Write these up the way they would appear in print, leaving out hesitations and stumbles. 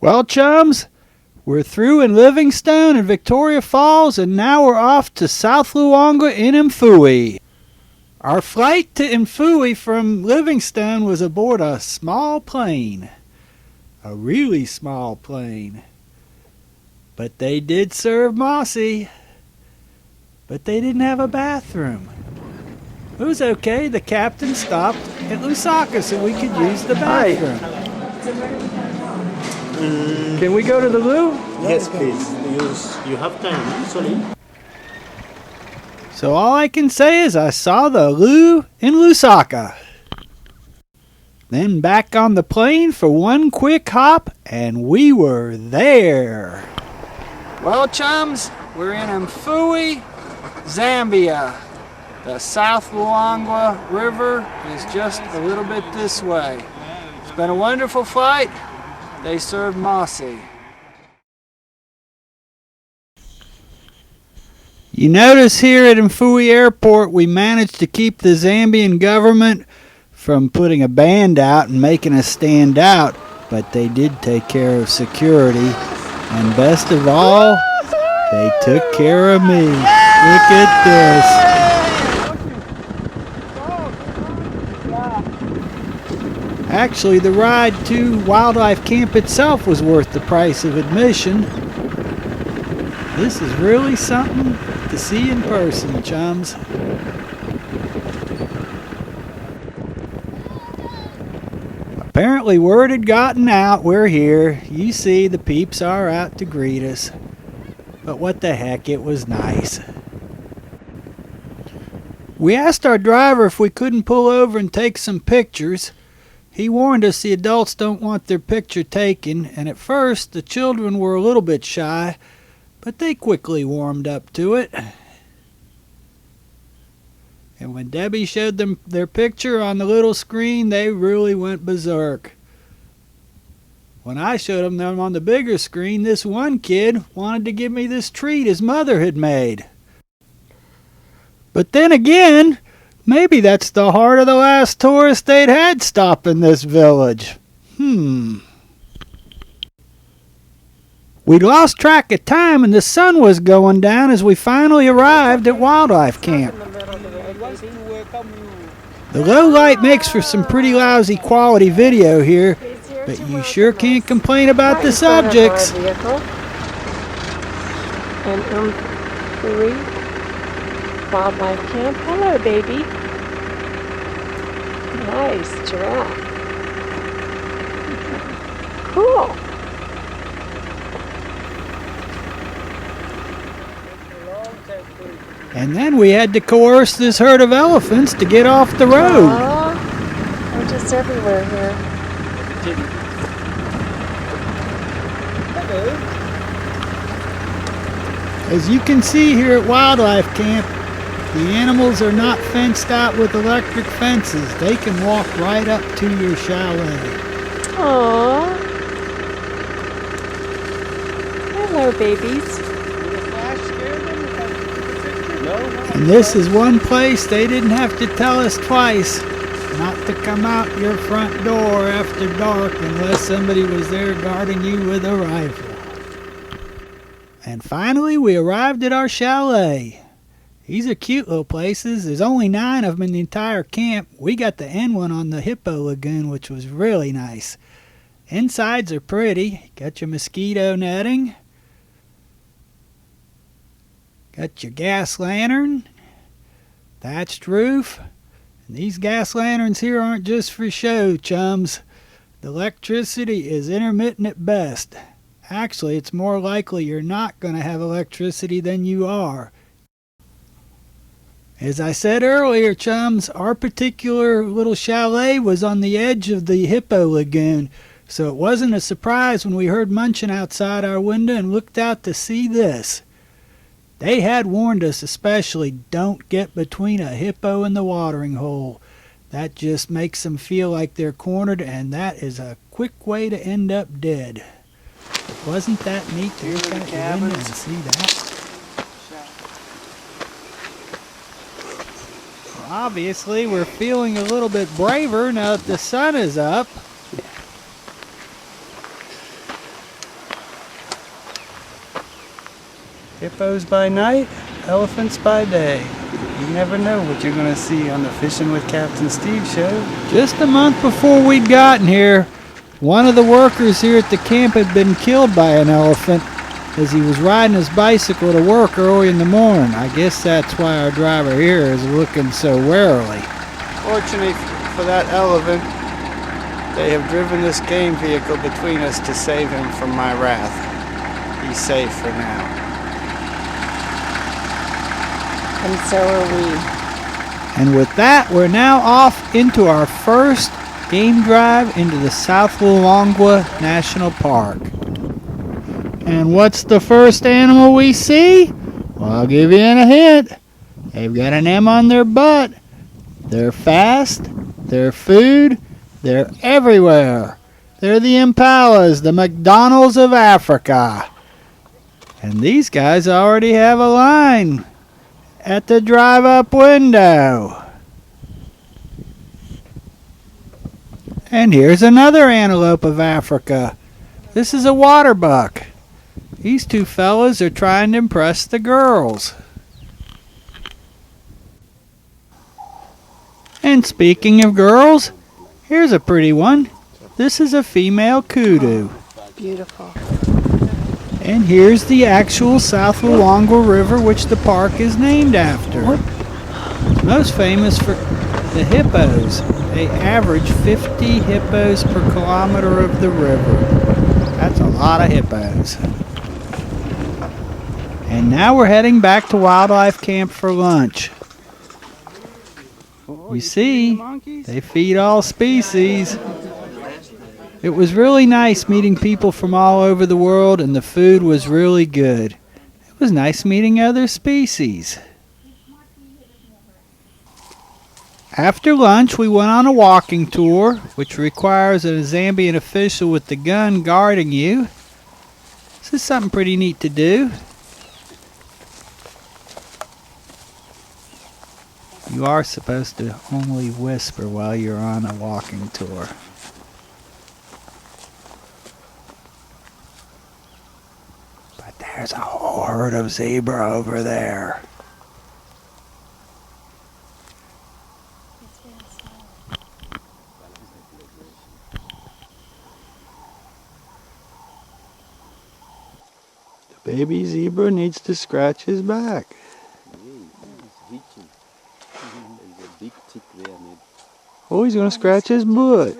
Well, chums, we're through in Livingstone and Victoria Falls, and now we're off to South Luangwa in Mfuwe. Our flight to Mfuwe from Livingstone was aboard a small plane. A really small plane. But they did serve Mossy. But they didn't have a bathroom. It was okay. The captain stopped at Lusaka so we could use the bathroom. Can we go to the loo? Yes, please. You have time, sorry. So all I can say is I saw the loo in Lusaka. Then back on the plane for one quick hop, and we were there. Well, chums, we're in Mfuwe, Zambia. The South Luangwa River is just a little bit this way. It's been a wonderful flight. They served Mossy. You notice here at Mfuwe Airport we managed to keep the Zambian government from putting a band out and making us stand out, but they did take care of security, and best of all, they took care of me. Look at this. Actually, the ride to wildlife camp itself was worth the price of admission. This is really something to see in person, chums. Apparently word had gotten out, we're here. You see, the peeps are out to greet us. But what the heck, it was nice. We asked our driver if we couldn't pull over and take some pictures. He warned us the adults don't want their picture taken, and at first the children were a little bit shy, but they quickly warmed up to it. And when Debbie showed them their picture on the little screen, they really went berserk. When I showed them on the bigger screen, this one kid wanted to give me this treat his mother had made. But then again, maybe that's the heart of the last tourist they'd had stop in this village. We'd lost track of time and the sun was going down as we finally arrived at wildlife camp. The low light makes for some pretty lousy quality video here, but you sure can't complain about the subjects. And Mfuwe Wildlife Camp. Hello, baby. Nice giraffe. Cool. And then we had to coerce this herd of elephants to get off the road. Aww, we're just everywhere here. As you can see here at Wildlife Camp, the animals are not fenced out with electric fences. They can walk right up to your chalet. Aww. Hello, babies. And this is one place they didn't have to tell us twice not to come out your front door after dark unless somebody was there guarding you with a rifle. And finally we arrived at our chalet. These are cute little places. There's only 9 of them in the entire camp. We got the end one on the Hippo Lagoon, which was really nice. Insides are pretty. Got your mosquito netting. Got your gas lantern, thatched roof. And these gas lanterns here aren't just for show, chums. The electricity is intermittent at best. Actually, it's more likely you're not going to have electricity than you are. As I said earlier, chums, our particular little chalet was on the edge of the Hippo Lagoon, so it wasn't a surprise when we heard munching outside our window and looked out to see this. They had warned us especially, don't get between a hippo and the watering hole. That just makes them feel like they're cornered, and that is a quick way to end up dead. Wasn't that neat to look out the window and see that? Well, obviously, we're feeling a little bit braver now that the sun is up. Hippos by night, elephants by day. You never know what you're going to see on the Fishing with Captain Steve show. Just a month before we'd gotten here, one of the workers here at the camp had been killed by an elephant as he was riding his bicycle to work early in the morning. I guess that's why our driver here is looking so warily. Fortunately for that elephant, they have driven this game vehicle between us to save him from my wrath. He's safe for now. And so are we. And with that, we're now off into our first game drive into the South Luangwa National Park. And what's the first animal we see? Well, I'll give you a hint. They've got an M on their butt. They're fast. They're food. They're everywhere. They're the impalas, the McDonald's of Africa. And these guys already have a line at the drive-up window. And here's another antelope of Africa. This is a water buck. These two fellas are trying to impress the girls. And speaking of girls, here's a pretty one. This is a female kudu. Beautiful. And here's the actual South Luangwa River, which the park is named after. It's most famous for the hippos. They average 50 hippos per kilometer of the river. That's a lot of hippos. And now we're heading back to Wildlife Camp for lunch. You see, they feed all species. It was really nice meeting people from all over the world, and the food was really good. It was nice meeting other species. After lunch, we went on a walking tour, which requires a Zambian official with the gun guarding you. This is something pretty neat to do. You are supposed to only whisper while you're on a walking tour. But there's a whole herd of zebra over there. The baby zebra needs to scratch his back. Oh, he's going to scratch his butt.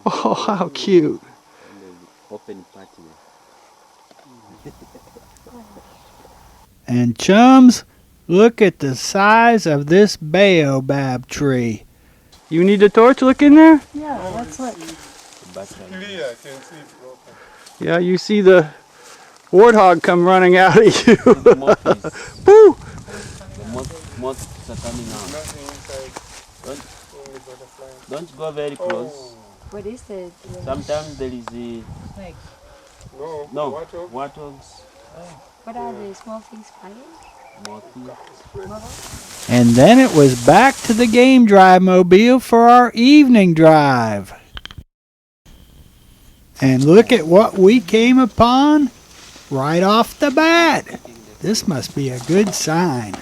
Oh, how cute. And chums, look at the size of this baobab tree. You need a torch? Look in there? Yeah, that's what. Yeah, you see the warthog come running out at you. Woo! Moths are coming out. Don't go very close. What is it? Sometimes there is the Snakes. no warthogs. What are the small things flying? And then it was back to the game drive mobile for our evening drive. And look at what we came upon right off the bat. This must be a good sign.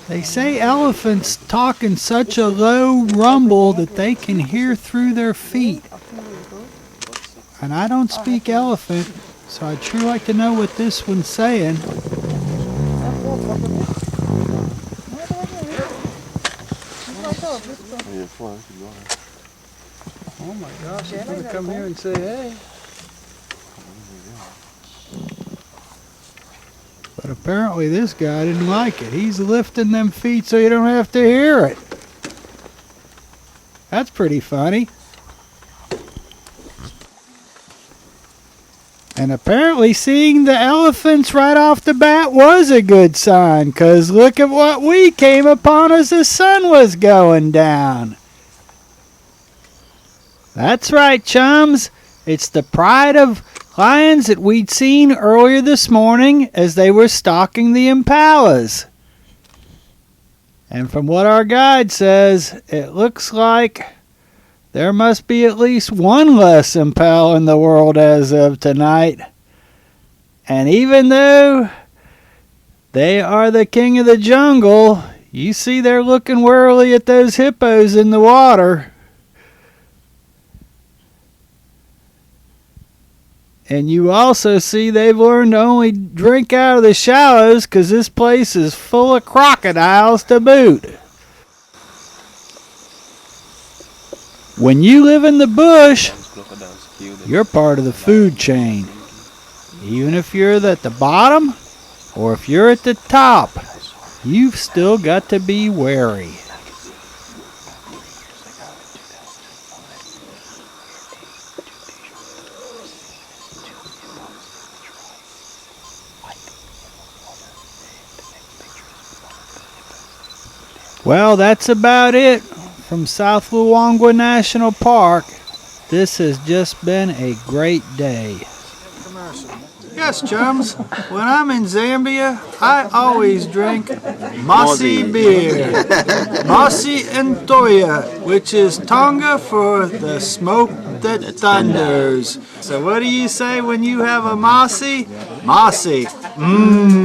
They say elephants talk in such a low rumble that they can hear through their feet. And I don't speak elephant, so I'd sure like to know what this one's saying. Oh my gosh, he's going to come here and say hey. But apparently this guy didn't like it. He's lifting them feet so you don't have to hear it. That's pretty funny. And apparently seeing the elephants right off the bat was a good sign, 'cause look at what we came upon as the sun was going down. That's right, chums. It's the pride of lions that we'd seen earlier this morning as they were stalking the impalas. And from what our guide says, it looks like there must be at least one less impala in the world as of tonight. And even though they are the king of the jungle, you see they're looking warily at those hippos in the water. And you also see they've learned to only drink out of the shallows because this place is full of crocodiles to boot. When you live in the bush, you're part of the food chain. Even if you're at the bottom or if you're at the top, you've still got to be wary. Well, that's about it from South Luangwa National Park. This has just been a great day. Yes, chums. When I'm in Zambia, I always drink Mosi beer. Mosi and Toya, which is Tonga for the smoke that thunders. So what do you say when you have a Mosi? Mosi. Mmm.